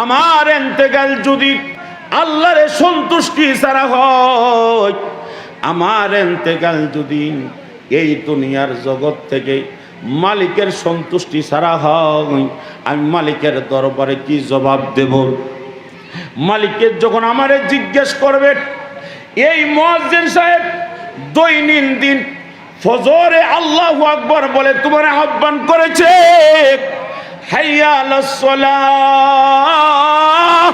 আমার ইন্তেকাল যদি আল্লাহর সন্তুষ্টি ছাড়া হয়, আমার ইন্তেকাল যদি এই দুনিয়ার জগৎ থেকে মালিকের সন্তুষ্টি ছাড়া হয়, আমি মালিকের দরবারে কি জবাব দেব? মালিকের যখন আমারে জিজ্ঞেস করবে, এই মুয়াজ্জিন সাহেব দৈনন্দিন ফজরে আল্লাহু আকবার বলে তোমার আহ্বান করেছে, হাইয়া আলাস সালাহ,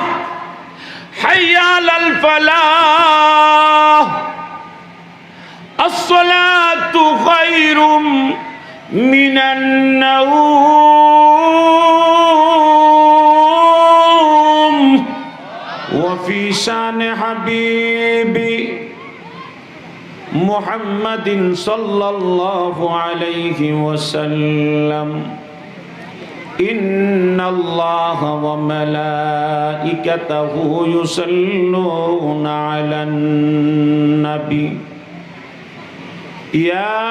হাইয়া আলাল ফালাহ, আস-সালাতু খায়রুম মিনান নাওম ওয়া ফি শানি হাবিবি মুহাম্মাদিন সাল্লাল্লাহু আলাইহি ওয়াসাল্লাম, ইন্নাল্লাহা ওয়া মালাইকাতাহু ইউসাল্লুনা আলান নবী ইয়া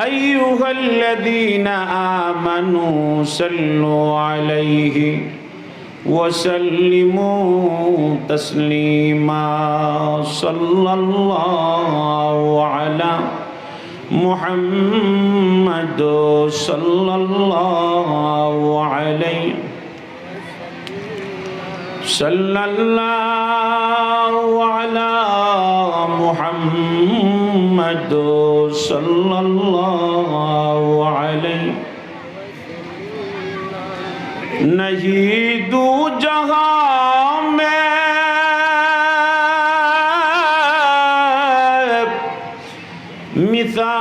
আইয়ুহাল্লাযীনা আমানু সাল্লু আলাইহি وسلموا تسليما صلى الله على محمد صلى الله عليه صلى الله على محمد صلى الله عليه नहीं दू जहां में मिसाल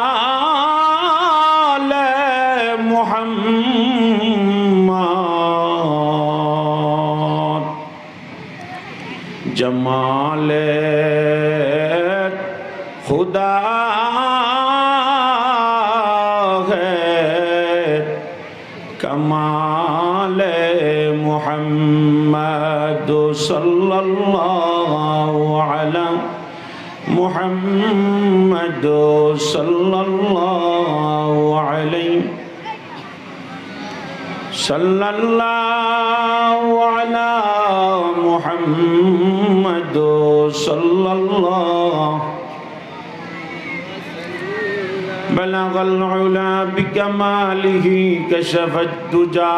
मुहम्मद, जमाल खुदा है, कमाल मुहम्मद सल्लल्लाहु अलैहि मुहम्मद सल्लल्लाहु अलैहि सल्लल्लाहु अला मुहम्मद सल्लल्लाहु बलगल उला बिकमालिही कशफत दुजा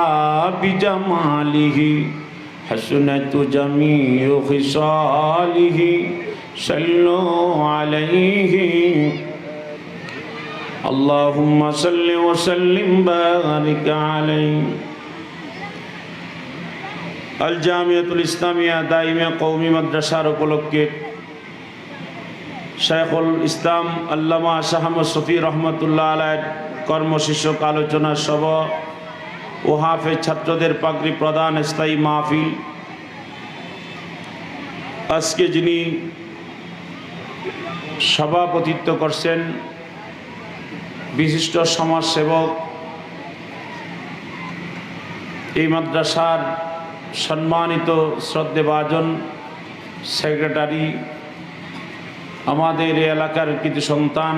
बिजमालिही हसनत जमीउ खिसालिही सल्लु अलैहि अल्लाहुम्मा सल्लि व सल्लिम बारिक अलैहि। अल जामियातुल इस्लामिया दाइमिया कौमी मद्रासार उपलक्षे शेखुल इस्लाम अल्लामा शाह अहमद शफी रहमतुल्लाह आलैह কর্মশীর্ষক আলোচনা সভা ও হাফেজ ছাত্রদের পাগড়ি প্রদান স্থায়ী মাহফিল। আজকে যিনি সভাপতিত্ব করছেন বিশিষ্ট সমাজসেবক, এই মাদ্রাসার সম্মানিত শ্রদ্ধেভাজন সেক্রেটারি, আমাদের এলাকার কৃতি সন্তান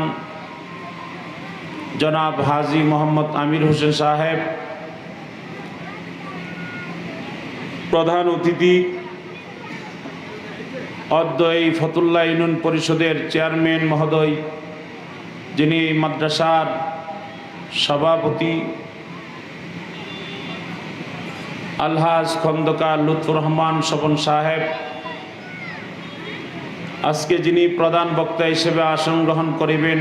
জনাব হাজী মোহাম্মদ আমির হোসেন সাহেব, প্রধান অতিথি অদ্য এই ফতুল্লাহ ইউনিয়ন পরিষদের চেয়ারম্যান মহোদয়, যিনি এই মাদ্রাসার সভাপতি আলহাজ খন্দকার লুৎফুর রহমান স্বপন সাহেব, আজকে যিনি প্রধান বক্তা হিসেবে আসন গ্রহণ করিবেন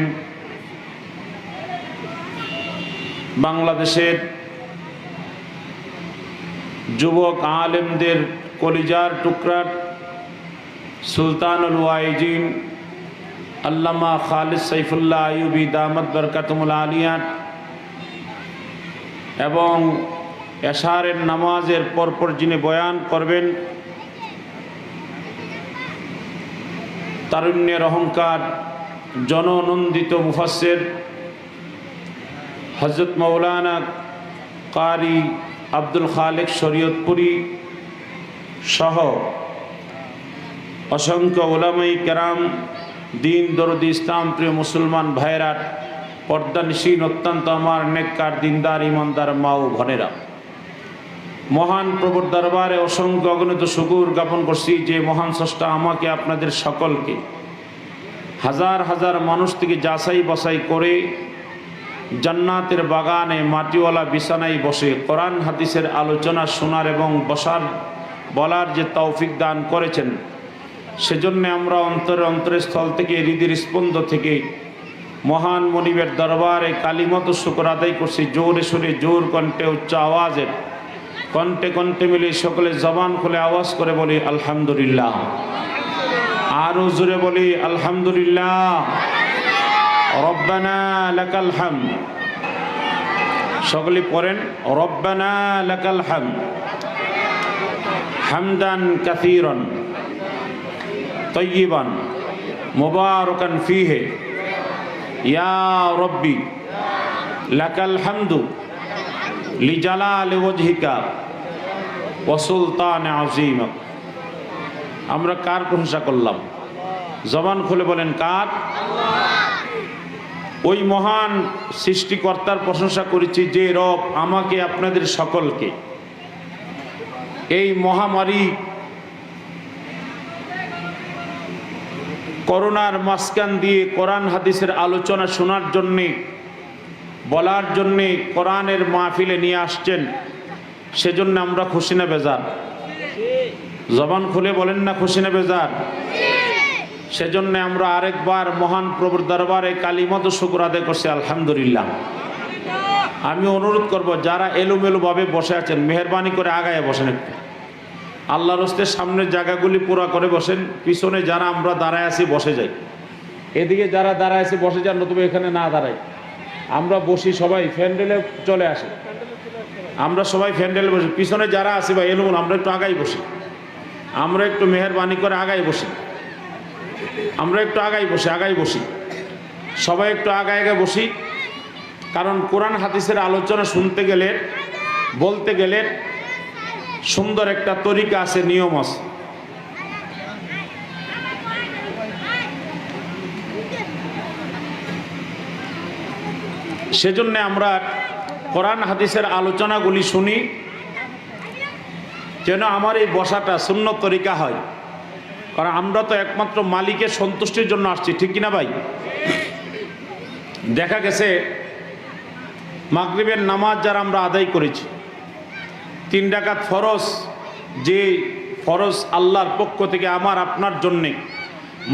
বাংলাদেশের যুবক আলেমদের কলিজার টুকরা সুলতানুল ওয়াইজিন আল্লামা খালিদ সাইফুল্লাহ আইয়ুবী দামাত বরকাতুল আলিয়া এবং এশারের নামাজের পরপর যিনি বয়ান করবেন তারুণ্যের অহংকার জননন্দিত মুফাসসির হযরত মৌলানা কারি আব্দুল খালেক শরীয়তপুরী সহ অসংখ্য উলামায়ে কেরাম, দিন দরদি ইসলাম প্রিয় মুসলমান ভাইরা, পর্দানিশীন অত্যন্ত আমার নেককার দিনদার ইমানদার মা ও বোনেরা, মহান প্রভুর দরবারে অসংখ্য অগণিত শুকর জ্ঞাপন করছি যে মহান স্রষ্টা আমাকে আপনাদের সকলকে হাজার হাজার মানুষ থেকে যাচাই বাছাই করে জান্নাতের বাগানে মাটিওয়ালা বিছানায় বসে কোরআন হাদিসের আলোচনা শোনার এবং বলার যে তৌফিক দান করেছেন, সেজন্য আমরা অন্তরের স্থল থেকে হৃদয়ের স্পন্দ থেকে মহান মনিবের দরবারে কালিমত শুকর আদায় করছি। জোরে সুরে জোর কণ্ঠে উচ্চ আওয়াজের কণ্ঠে কণ্ঠে মিলে সকলে জবান খুলে আওয়াজ করে বলি আলহামদুলিল্লাহ। আরো জোরে বলি আলহামদুলিল্লাহ। রব্বানা লাকাল হামদ। সকলে পড়েন রব্বানা লাকাল হামদ হামদান কাসীরান তয়্যিবান মুবারাকান ফীহি ইয়া রব্বি লাকাল হামদু লিজালালি ওয়াজহিকা ওয়া সুলতানি আযীমিক। আমরা কার প্রশংসা করলাম? জবান খুলে বলেন কার? ওই মহান সৃষ্টিকর্তার প্রশংসা করেছি যে রব আমাকে আপনাদের সকলকে এই মহামারী করোনার মাঝখান দিয়ে কোরআন হাদিসের আলোচনা শোনার জন্যে বলার জন্যে কোরআনের মাহফিলে নিয়ে আসছেন। সেজন্য আমরা খুশি না বেজার? জবান খুলে বলেন না খুশি না বেজার? সেজন্য আমরা আরেকবার মহান প্রভুর দরবারে কালিমত শুকর আদায় করছি আলহামদুলিল্লাহ। আমি অনুরোধ করব যারা এলোমেলোভাবে বসে আছেন মেহরবানি করে আগায় বসেন, একটু আল্লাহর হস্তে সামনের জায়গাগুলি পুরা করে বসেন। পিছনে যারা আমরা দাঁড়ায় আছি বসে যাই, এদিকে যারা দাঁড়ায় আছি বসে যান, নতুবা এখানে না দাঁড়াই। আমরা বসি সবাই ফ্যান্ডেলে চলে আসে, আমরা সবাই ফ্যান্ডেলে বসি। পিছনে যারা আছি বা এলোমেলো আমরা একটু আগাই বসি, আমরা একটু মেহরবানি করে আগাই বসি, আমরা একটু আগাই বসি সবাই একটু আগায় বসি। কারণ কোরআন হাদিসের আলোচনা শুনতে গেলে বলতে গেলে সুন্দর একটা তরিকা আছে, নিয়ম আছে। সেজন্য আমরা কোরআন হাদিসের আলোচনাগুলি শুনি যেন আমার এই বসাটা সুন্নত তরিকা হয়। কারণ আমরা তো একমাত্র মালিকের সন্তুষ্টির জন্য আসছি, ঠিক কিনা ভাই? দেখা গেছে মাগরিবের নামাজ যারা আমরা আদায় করেছি, 3 রাকাত ফরজ, যে ফরজ আল্লাহর পক্ষ থেকে আমার আপনার জন্যে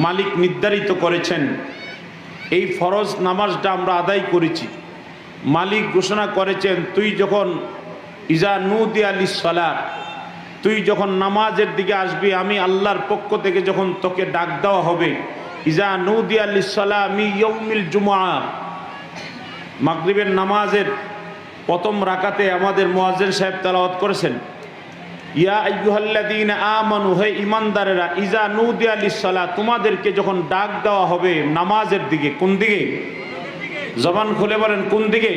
মালিক নির্ধারিত করেছেন, এই ফরজ নামাজটা আমরা আদায় করেছি। মালিক ঘোষণা করেছেন তুই যখন ইজা নুদিয়া লিস-সালাত, তুই যখন নামাজের দিকে আসবি, আমি আল্লাহর পক্ষ থেকে যখন তোকে ডাক দেওয়া হবে, ইজা নুদিয়া লিস-সালাত মি ইয়াউমিল জুমআ, মাগরিবের নামাজের প্রথম রাকাতে আমাদের মুয়াজ্জিন সাহেব তেলাওয়াত করেছেন ইয়া আইয়ুহাল্লাযীনা আমানু, হে ঈমানদারেরা, ইজা নুদিয়া লিস-সালাত, তোমাদেরকে যখন ডাক দেওয়া হবে নামাজের দিকে। কোন দিকে? জবান খুলে বলেন কোন দিকে?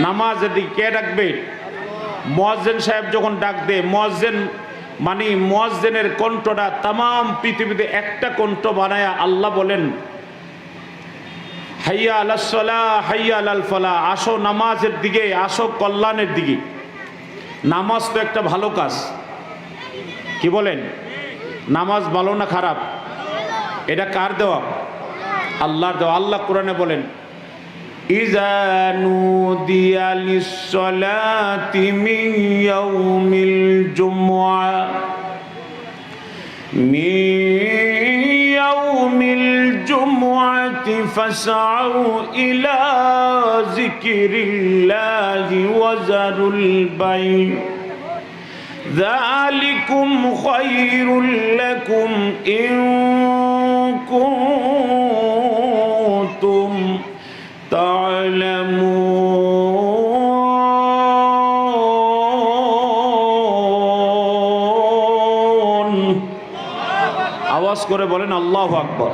নামাজের দিকে। কে ডাকবে? মুয়াজ্জিন সাহেব যখন ডাক দেয়, মুয়াজ্জিন মানে মুয়াজ্জিনের কণ্ঠটা তামাম পৃথিবীতে একটা কণ্ঠ বানায়া আল্লাহ বলেন হাইয়া আলাস সালাহ হাইয়া আলাল ফালাহ, আসো নামাজের দিকে, আসো কল্যাণের দিকে। নামাজ তো একটা ভালো কাজ, কি বলেন? নামাজ ভালো না খারাপ? এটা কার দেওয়া? আল্লাহর দেওয়া। আল্লাহ কোরআনে বলেন ইজা নুদিয়া লিস-সালাতি মিন ইয়াউমিল জুমআ ফাসআউ ইলা যিকরিল্লাহি ওয়া যারুল বাই যালিকুম খায়রুল লাকুম ইন কুনতুম তা'লামুন। আওয়াজ করে বলেন আল্লাহু আকবার।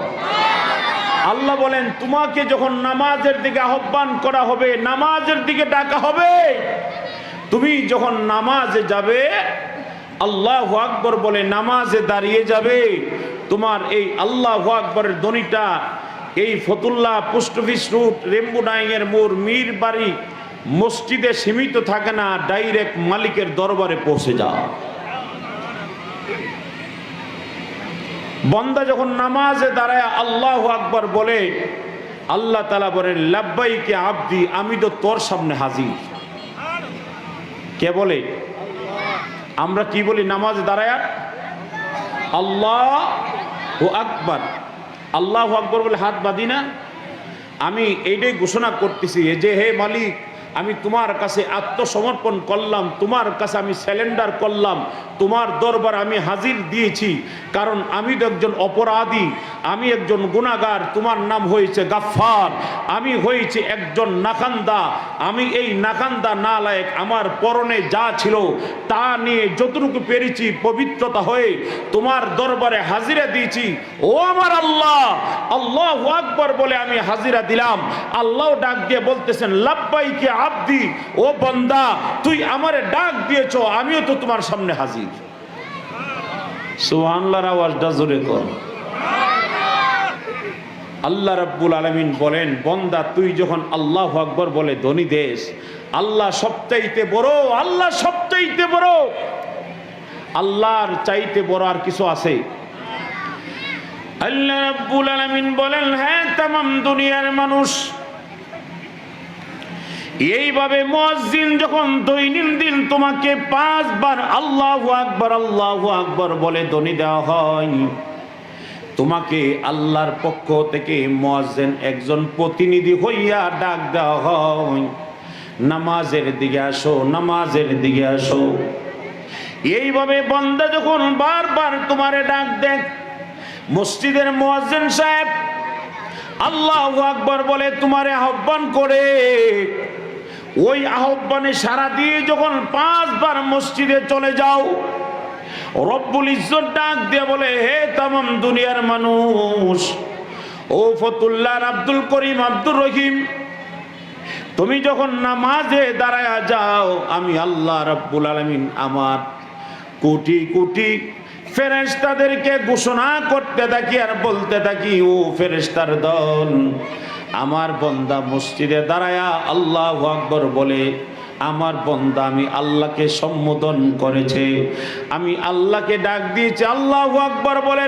আল্লাহ বলেন তোমাকে যখন নামাজের দিকে আহ্বান করা হবে, নামাজের দিকে ডাকা হবে, তুমি যখন নামাজে যাবে, আল্লাহু আকবার বলে নামাজে দাঁড়িয়ে যাবে, তোমার এই আল্লাহু আকবরের ধ্বনিটা এই ফতুল্লাহ পোস্ট অফিস রুট, রেম্বু ডাইংয়ের মোড়, মীর বাড়ি মসজিদে সীমিত থাকে না, ডাইরেক্ট মালিকের দরবারে পৌঁছে যায়। বান্দা যখন নামাজে দাঁড়ায় আল্লাহু আকবার বলে, আল্লাহ তাআলা বলেন লাব্বাইকে আব্দি, আমি তো তোর সামনে হাজির। কে বলে? আমরা কি বলি নামাজে দাঁড়ায়? আল্লাহু আকবার। আল্লাহু আকবার বলে হাত বাঁধি না? আমি এইটাই ঘোষণা করতেছি যে হে মালিক, আমি তোমার কাছে আত্মসমর্পণ করলাম, তোমার কাছে আমি স্যালেন্ডার করলাম, তোমার দরবার আমি হাজির দিয়েছি। কারণ আমি তো একজন অপরাধী, আমি একজন গুনাহগার। তোমার নাম হয়েছে গাফফার, আমি হয়েছি একজন নাখান্দা। আমি এই নাখান্দা নালায়েক, আমার পরনে যা ছিল তা নিয়ে যতটুকু পেরেছি পবিত্রতা হয়ে তোমার দরবারে হাজিরা দিয়েছি। ও আমার আল্লাহ, আল্লাহু আকবার বলে আমি হাজিরা দিলাম। আল্লাহ ডাক দিয়ে বলতেছেন লাব্বাইকে আব্দি, ও বান্দা তুই আমারে ডাক দিয়েছো, আমিও তো তোমার সামনে হাজির। সুবহানাল্লাহর আওয়াজটা জোরে কর। আল্লাহ রাব্বুল আলামিন বলেন বান্দা তুই যখন আল্লাহু আকবার বলে ধ্বনি দেশ, আল্লাহ সবচাইতে বড়, আল্লাহ সবচাইতে বড়। আল্লাহর চাইতে বড় আর কিছু আছে? আল্লাহ রাব্বুল আলামিন বলেন হ্যাঁ तमाम দুনিয়ার মানুষ এইভাবে মুয়াজ্জিন যখন দৈনন্দিন তোমাকে 5 বার আল্লাহু আকবার বলে ধ্বনি দেওয়া হয়, তোমাকে আল্লাহর পক্ষ থেকে মুয়াজ্জিন একজন প্রতিনিধি হইয়া ডাক দেওয়া হয়, নামাজের দিকে আসো, নামাজের দিকে আসো। এইভাবে বান্দা যখন বারবার তোমারে ডাক দেন, মসজিদের মুয়াজ্জিন সাহেব আল্লাহু আকবার বলে তোমারে আহ্বান করে, ওই আহ্বানে সাড়া দিয়ে যখন 5 বার মসজিদে চলে যাও, রব্বুল ইজ্জত ডাক দিয়ে বলে হে तमाम দুনিয়ার মানুষ, ও ফতুল্লাহ, আব্দুল করিম, আব্দুর রহিম, তুমি যখন নামাজে দাঁড়ায়া যাও, আমি আল্লাহ রাব্বুল আলামিন আমার কোটি কোটি ফেরেশতাদেরকে ঘোষণা করতে থাকি আর বলতে থাকি, ও ফেরেশতার দল, আমার বান্দা মসজিদে দাঁড়ায়া আল্লাহু আকবার বলে আমার বান্দা আমি আল্লাহকে সম্বোধন করেছে, আমি আল্লাহকে ডাক দিয়েছি, আল্লাহু আকবার বলে।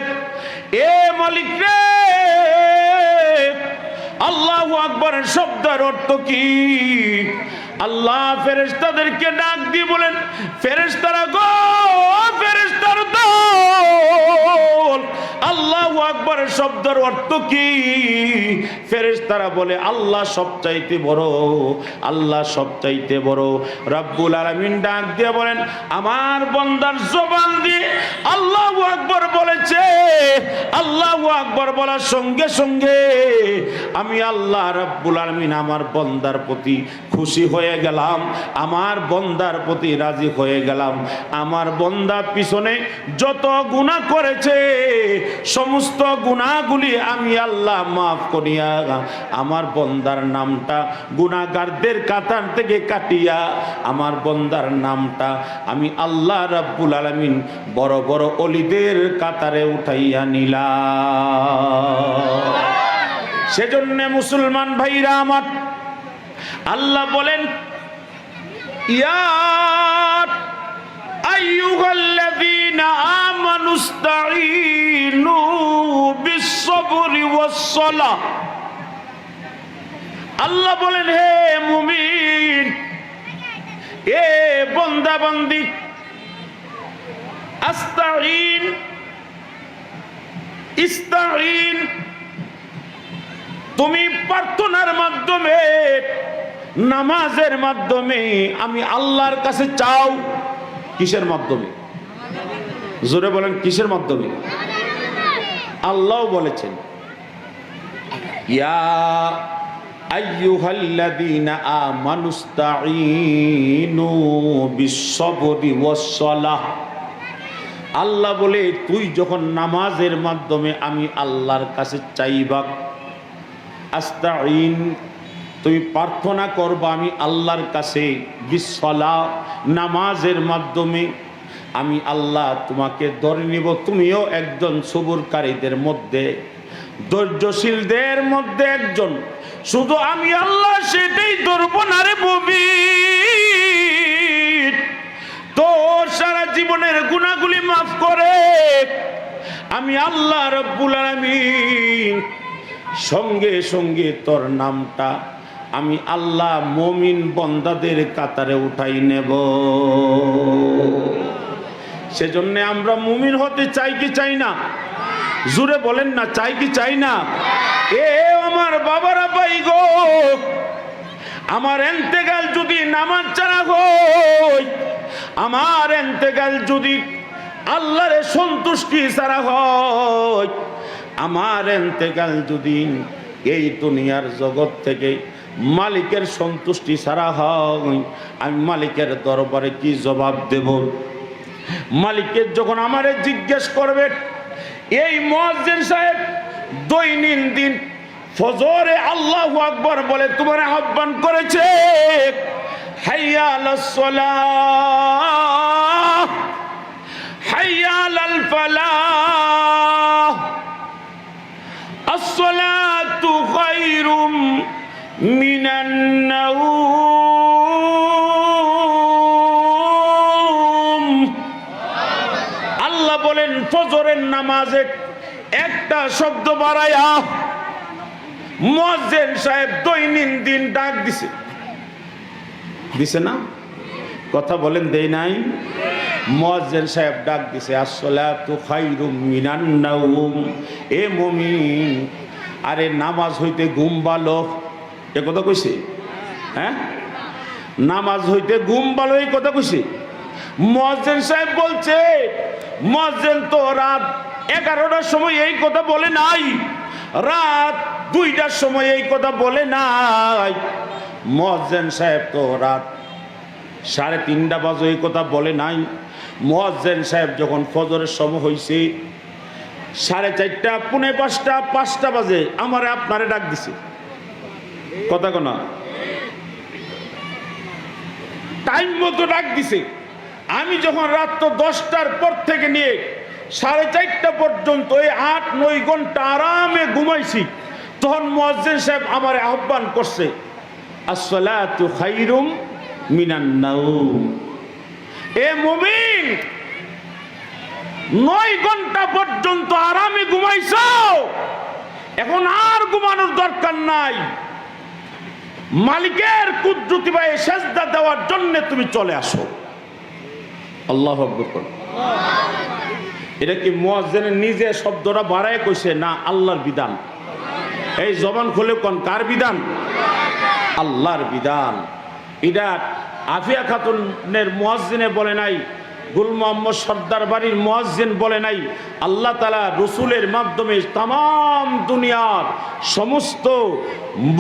এ মালিক রে, আল্লাহু আকবারের শব্দের অর্থ কি? আল্লাহ ফেরেশতাদেরকে ডাক দিয়ে বলেন ফেরেশতারা গো, ফেরেশতার দল, আল্লাহু আকবারের শব্দের অর্থ কি? ফেরেশতারা বলে আল্লাহ সবচাইতে বড়, আল্লাহ সবচাইতে বড়। রব্বুল আলামিন ডাক দিয়ে বলেন আমার বান্দার জবান দিয়ে আল্লাহু আকবার বলেছে, আল্লাহু আকবার বলার সঙ্গে সঙ্গে আমি আল্লাহ রব্বুল আলামিন আমার বান্দার প্রতি খুশি হয়ে গেলাম, আমার বান্দার প্রতি রাজি হয়ে গেলাম। আমার বান্দা পিছনে যত গুনাহ করেছে সমস্ত গুনাহগুলি আমি আল্লাহ মাফ করিয়া আমার বান্দার নামটা গুনাহগারদের কাতার থেকে কাটিয়া আমার বান্দার নামটা আমি আল্লাহ রাব্বুল আলামিন বড় বড় ওলিদের কাতারে উঠাইয়া নিলাম। সেজন্য মুসলমান ভাইরা আমার, আল্লাহ বলেন ইয়া আইয়ুহাল্লাযীনা আমানুস্তাঈনু বিস-সাবরি ওয়াস-সালাহ। আল্লাহ বলেন হে মুমিন, এ বান্দা বান্দি, আস্তাঈন, ইস্তাঈন, তুমি প্রার্থনার মাধ্যমে, নামাজের মাধ্যমে আমি আল্লাহর কাছে চাও। কিসের মাধ্যমে? জোরে বলেন কিসের মাধ্যমে? আল্লাহ বলেছেন ইয়া আইয়ুহাল্লাযীনা আমানুস্তাঈনু বিস-সাবরি ওয়াস-সালাহ। আল্লাহ বলে তুই যখন নামাজের মাধ্যমে আমি আল্লাহর কাছে চাইবা, আস্তাঈন, তুমি প্রার্থনা করবা আমি আল্লাহর কাছে, বিস-সালাহ, নামাজের মাধ্যমে আমি আল্লাহ তোমাকে ধরে নিব, তুমিও একজন সবুরকারীদের মধ্যে, ধৈর্যশীলদের মধ্যে একজন, শুধু আমি আল্লাহ সেটাই ধরবো না রে মুমিন, তোর সারা জীবনের গুনাহগুলি মাফ করে আমি আল্লাহ রব্বুল আলামিন সঙ্গে সঙ্গে তোর নামটা আমি আল্লাহ মুমিন বান্দাদের কাতারে উঠাই নেব। সেজন্য আমরা মুমিন হতে চাই কি চাই না? জোরে বলেন না, চাই কি চাই না? এ আমার বাবারা ভাই গো, আমার ইন্তেকাল যদি নামাজ ছাড়া হয়, আমার ইন্তেকাল যদি আল্লাহর সন্তুষ্টি ছাড়া হয়, আমার ইন্তেকাল যদি এই দুনিয়ার জগৎ থেকে মালিকের সন্তুষ্টি ছাড়া হয়, আমি মালিকের দরবারে কি জবাব দেব? মালিকের যখন আমারে জিজ্ঞেস করবে, এই মুয়াজ্জিন সাহেব দৈনন্দিন ফজরে আল্লাহু আকবার বলে তোমার আহ্বান করেছে, হাইয়া আলাস সালাহ, হাইয়া আলাল ফালাহ, আস-সালাতু খায়রুম মিনান নাওম। আল্লাহ বলেন ফজরের নামাজে একটা শব্দ বাড়ায়া মুয়াজ্জিন সাহেব দৈনন্দিন ডাক দিছে, দিছে না? কথা বলেন, দেই নাই? মুয়াজ্জিন সাহেব ডাক দিছে, আস-সালাতু খায়রুম মিনান নাওম। এ মুমিন, আরে নামাজ হইতে ঘুম ভালো, এ কথা কইছে? হ্যাঁ, নামাজ হইতে ঘুম ভালো, এই কথা কইছে? মুয়াজ্জিন সাহেব বলছে, মুয়াজ্জিন তো রাত 11টার সময় এই কথা বলে নাই, রাত 2টার সময় এই কথা বলে নাই, মুয়াজ্জিন সাহেব তো রাত 3:30 বাজে এই কথা বলে নাই। মুয়াজ্জিন সাহেব যখন ফজরের সময় হইছে 4:30, 4:45, 5টা বাজে আমারে আপনারে ডাক দিছে। কথা কোনা টাইম মতো ডাক দিছে। আমি যখন রাত 10টার পর থেকে নিয়ে 4:30টা পর্যন্ত এই 8-9 ঘন্টা আরামে ঘুমাইছি, তখন মুয়াজ্জিন সাহেব আমারে আহ্বান করছে, আস-সালাতু খায়রুম মিনান নাওম। এ মুমিন, 9 ঘন্টা পর্যন্ত আরামে ঘুমাইছো, এখন আর ঘুমানোর দরকার নাই। মালিকের কুদরতি ভাবে সেজদা দেওয়ার জন্য তুমি চলে আসো। আল্লাহু আকবার। এটা কি মুয়াজ্জিনের নিজে শব্দটা বাড়ায় কইছে না আল্লাহর বিধান? এই জবান খুলে কোন কার বিধান? আল্লাহর বিধান। এটা আফিয়া খাতুনের মুয়াজ্জিনে বলে নাই, গুল মোহাম্মদ সর্দার বাড়ির মুয়াজ্জিন বলে নাই, আল্লাহ তাআলা রসুলের মাধ্যমে তাম দুনিয়ার সমস্ত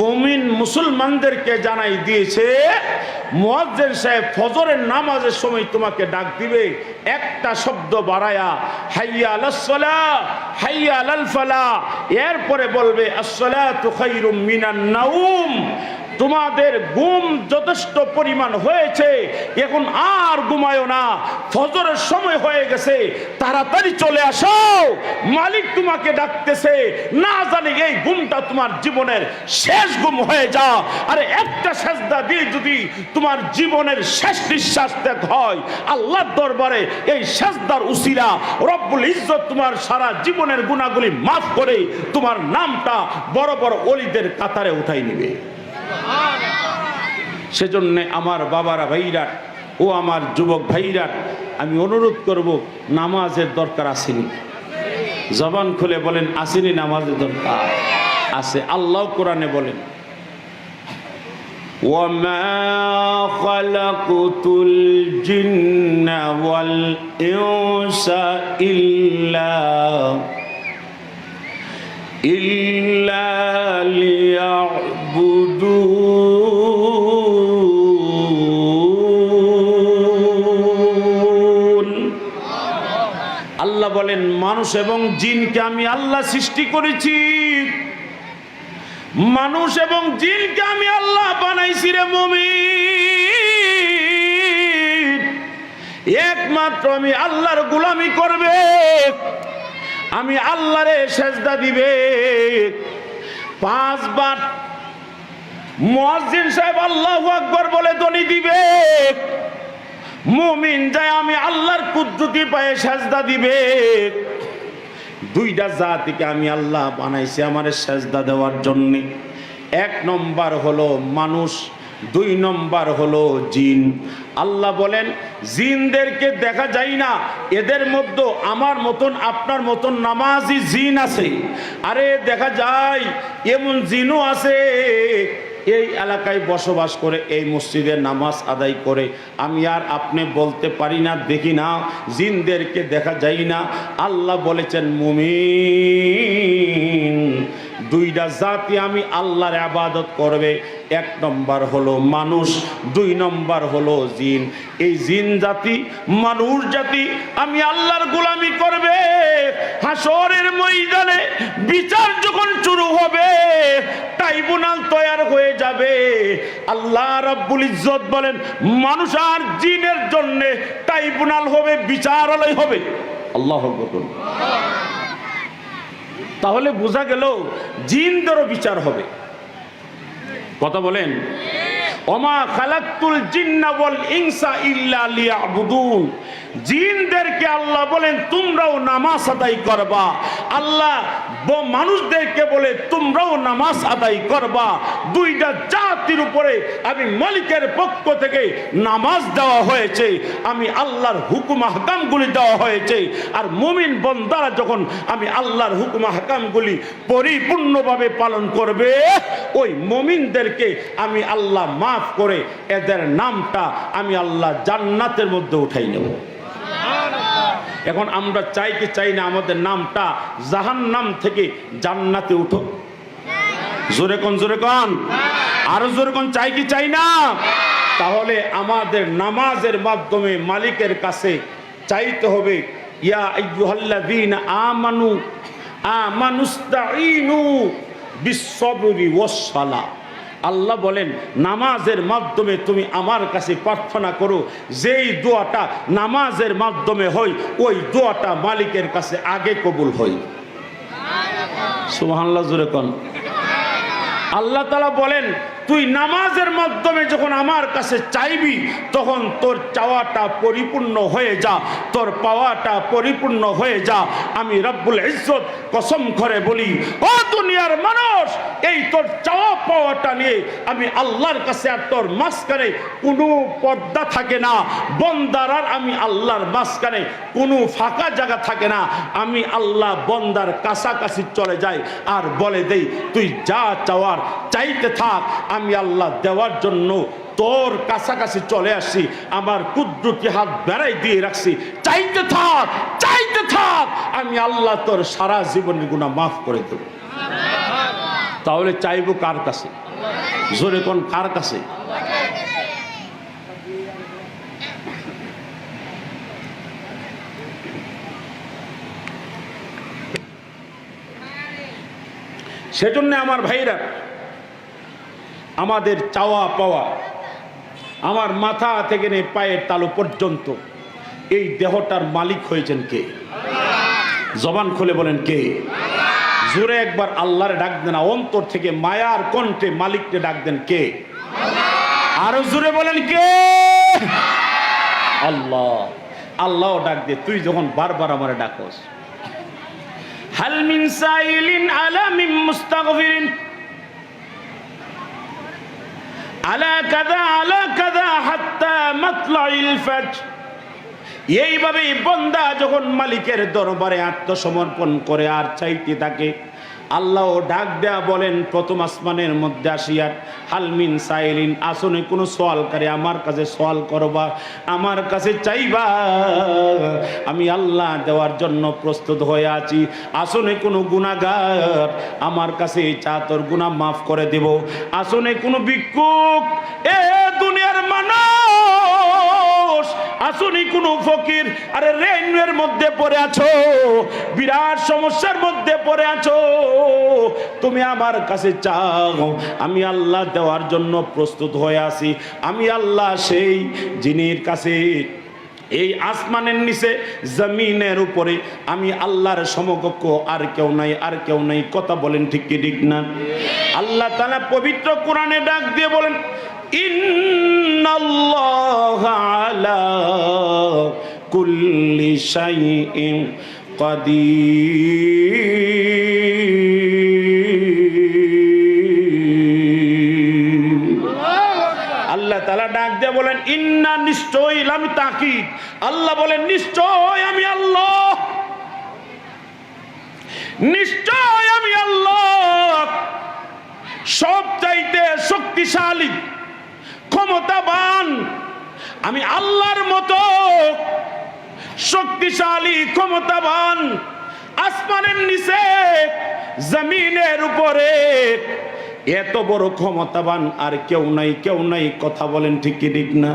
মুমিন মুসলমানদেরকে জানাই দিয়েছে, মুয়াজ্জিন সাহেব ফজরের নামাজের সময় তোমাকে ডাক দিবে, একটা শব্দ বাড়ায়া হাইয়া আলাস সালাহ, হাইয়া আলাল ফালাহ, এরপরে বলবে আস-সালাতু খায়রুম মিনান নাওম। তোমাদের ঘুম যথেষ্ট পরিমাণ হয়েছে, এখন আর ঘুমায়ো না, ফজরের সময় হয়ে গেছে, তাড়াতাড়ি চলে আসো, মালিক তোমাকে ডাকতেছে। না জানি এই ঘুমটা তোমার জীবনের শেষ ঘুম হয়ে যা। আরে একটা সেজদা দিয়ে যদি তোমার জীবনের শেষ নিঃশ্বাস ত্যাগ হয়, আল্লাহর দরবারে এই সেজদার উসিলা রব্বুল ইজ্জত তোমার সারা জীবনের গুনাহগুলি মাফ করে তোমার নামটা বড় বড় ওলিদের কাতারে উঠাই নেবে। সেজন্য আমার বাবারা ভাইরা ও আমার যুবক ভাইরা, আমি অনুরোধ করব, নামাজের দরকার আসেনি? জবান খুলে বলেন, আসেনি? নামাজের দরকার আছে। আল্লাহ কোরআনে বলেন, ওয়ামা খালাকুতুল জিন্না ওয়াল ইনসা ইল্লা লিয়াবুদুন। আল্লাহ বলেন, মানুষ এবং জিনকে আমি আল্লাহ সৃষ্টি করেছি, মানুষ এবং জিনকে আমি আল্লাহ বানাইছি রে মুমিন। একমাত্র আমি আল্লাহর গোলামি করবে, আমি আল্লাহরে সেজদা দিবে, 5 বার মুয়াজ্জিন সাহেব আল্লাহু আকবার বলে ধ্বনি দিবে, মুমিন যায় আমি আল্লাহর কুদরতি পায়ে সেজদা দিবে। দুইটা জাতিকে আমি আল্লাহ বানাইছি আমারে সেজদা দেওয়ার জন্য। এক নম্বর হলো মানুষ, দুই নম্বর হলো জিন। আল্লাহ বলেন জিনদেরকে দেখা যায় না, এদের মধ্যে আমার মতন আপনার মতন নামাজি জিন আছে। আরে দেখা যায় এমন জিনও আছে এই এলাকায় বসবাস করে, এই মসজিদে নামাজ আদায় করে। আমি আর আপনি বলতে পারি না দেখি না, জিনদেরকে দেখা যায় না। আল্লাহ বলেছেন মুমিন দুইটা জাতি আমি আল্লাহর ইবাদত করবে, এক নম্বর হলো মানুষ, দুই নম্বর হলো জিন। এই জিন জাতি মানুষ জাতি আমি আল্লাহর গোলামি করবে। হাসরের ময়দানে বিচার যখন শুরু হবে ট্রাইব্যুনাল তৈরি হয়ে যাবে। আল্লাহ রাব্বুল ইজ্জত বলেন মানুষ আর জিনের জন্য ট্রাইব্যুনাল হবে, বিচারালয় হবে। আল্লাহু আকবার। তাহলে বোঝা গেল জিনদেরও বিচার হবে। কথা বলেন, ওমা খালাকতুল জিন্না ওয়াল ইনসা ইল্লা লিয়াবুদুন। জিনদেরকে আল্লাহ বলেন তোমরাও নামাজ আদায় করবা। আল্লাহ মানুষদেরকে বলে তোমরাও নামাজ আদায় করবা। দুইটা জাতির উপরে আমি মালিকের পক্ষ থেকে নামাজ দেওয়া হয়েছে, আমি আল্লাহর হুকুম আহকামগুলি দেওয়া হয়েছে। আর মুমিন বান্দারা যখন আমি আল্লাহর হুকুম আহকামগুলি পরিপূর্ণভাবে পালন করবে, ওই মুমিনদেরকে আমি আল্লাহ মাফ করে এদের নামটা আমি আল্লাহ জান্নাতের মধ্যে উঠাই নেব। এখন আমরা চাই কি চাই না আমাদের নামটা জাহান্নাম থেকে জান্নাতে উঠো? জোরে কোন, জোরে কোন, আরো জোরে কোন, চাই কি চাই না? তাহলে আমাদের নামাজের মাধ্যমে মালিকের কাছে চাইতে হবে ইয়া আইয়ুহাল্লাযীনা আমানু আমানুস্তাঈনু বিস-সাবরি ওয়াস-সালাহ। আল্লাহ বলেন নামাজের মাধ্যমে তুমি আমার কাছে প্রার্থনা করো, যেই দোয়াটা নামাজের মাধ্যমে হয় ওই দোয়াটা মালিকের কাছে আগে কবুল হয়। সুবহানাল্লাহ, জোরে কোন। আল্লাহ তাআলা বলেন তুই নামাজের মাধ্যমে যখন আমার কাছে চাইবি তখন তোর চাওয়াটা পরিপূর্ণ হয়ে যা, তোর পাওয়াটা পরিপূর্ণ হয়ে যা। আমি রব্বুল ইজ্জত কসম করে বলি, ও দুনিয়ার মানুষ, এই তোর চাওয়া পাওয়াটা নিয়ে আমি আল্লাহর কাছে আর তোর মাঝখানে কোনো পর্দা থাকে না। বন্দার আর আমি আল্লাহর মাঝখানে কোনো ফাঁকা জায়গা থাকে না। আমি আল্লাহ বন্দার কাছাকাছি চলে যাই আর বলে দেই তুই যা চাওয়ার চাইতে থাক, আমি আল্লাহ দেওয়ার জন্য তোর কাছাকাছি চলে আসি, আমার কুদরতি হাত বেড়াই দিয়ে রাখছি। চাইতে থাক, চাইতে থাক, আমি আল্লাহ তোর সারা জীবনের গুনাহ মাফ করে দেব। তাহলে চাইবো কার কাছে? জোরে কোন, কার কাছে? সেজন্য আমার ভাইরা, আমাদের চাওয়া পাওয়া, আমার মাথা থেকে নিয়ে পায়ের তালু পর্যন্ত এই দেহটার মালিক হয়েছেন কে? জবান খুলে বলেন কে? জোরে একবার আল্লাহরে ডাক দেন, অন্তর থেকে মায়ার কণ্ঠে মালিককে ডাক দেন কে? আরো জোরে বলেন কে? আল্লাহ। আল্লাহ ডাক দে, তুই যখন বারবার আমারে ডাকস, হাল মিন সাইলিন আলা মিন মুস্তাগফিরিন আলা কাযা হাত্তা মাতলাইল ফাজর। এইভাবে বান্দা যখন মালিকের দরবারে আত্মসমর্পণ করে আর চাইতে থাকে, আল্লাহ ডাক দেয়া বলেন প্রথম আসমানের মধ্যে আসিয়া, হালমিন সাইলিন, আসনে কোনো সওয়ালকারী আমার কাছে সওয়াল করবা, আমার কাছে চাইবা, আমি আল্লাহ দেওয়ার জন্য প্রস্তুত হয়ে আছি। আসনে কোনো গুনাহগার আমার কাছে চা, তোর গুনাহ মাফ করে দেব। আসনে কোনো ভিক্ষুক, এ দুনিয়ার মানুষ, আসনি কোনো ফকির, আরে রেনের মধ্যে পড়ে আছো, বিরাট সমস্যার মধ্যে পড়ে আছো, তুমি আমার কাছে চাও, আমি আল্লাহ দেওয়ার জন্য প্রস্তুত হয়ে আছি। আমি আল্লাহ সেই যিনির কাছে এই আসমানের নিচে জমিনের উপরে আমি আল্লাহর সমকক্ষ আর কেউ নাই, আর কেউ নাই। কথা বলেন ঠিক কি ঠিক না? আল্লাহ তাআলা পবিত্র কোরআনে ডাক দিয়ে বলেন, ইন্নাল্লাহা আলা কুল্লি শাইইন কাদির। আল্লাহ তাআলা ডাক দিয়ে বলেন, ইন্না, নিশ্চয়, লাম তাকিদ, আল্লাহ বলেন নিশ্চয় আমি আল্লাহ, নিশ্চয় আমি আল্লাহ সব চাইতে শক্তিশালী, ক্ষমতাবান। আমি আল্লাহর মতো শক্তিশালী, ক্ষমতাবান আসমানের নিচে জমিনের উপরে এত বড় ক্ষমতাবান আর কেউ নাই, কেউ নাই। কথা বলেন ঠিক কি ঠিক না?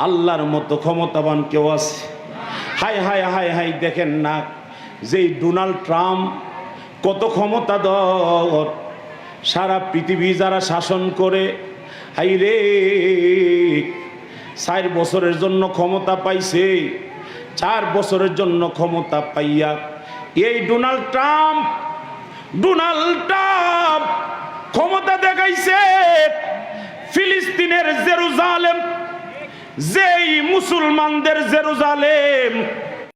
আল্লাহর মতো ক্ষমতাবান কেউ আছে? হায় হায় হায় হায়, দেখেন না যেই ডোনাল্ড ট্রাম্প কত ক্ষমতাধর, সারা পৃথিবী যারা শাসন করে, হাই রে 4 বছরের জন্য ক্ষমতা পাইছে, 4 বছরের জন্য ক্ষমতা পাইয়া এই ডোনাল্ড ট্রাম্প ক্ষমতা দেখাইছে ফিলিস্তিনের জেরুজালেম, যেই মুসলমানদের জেরুজালেম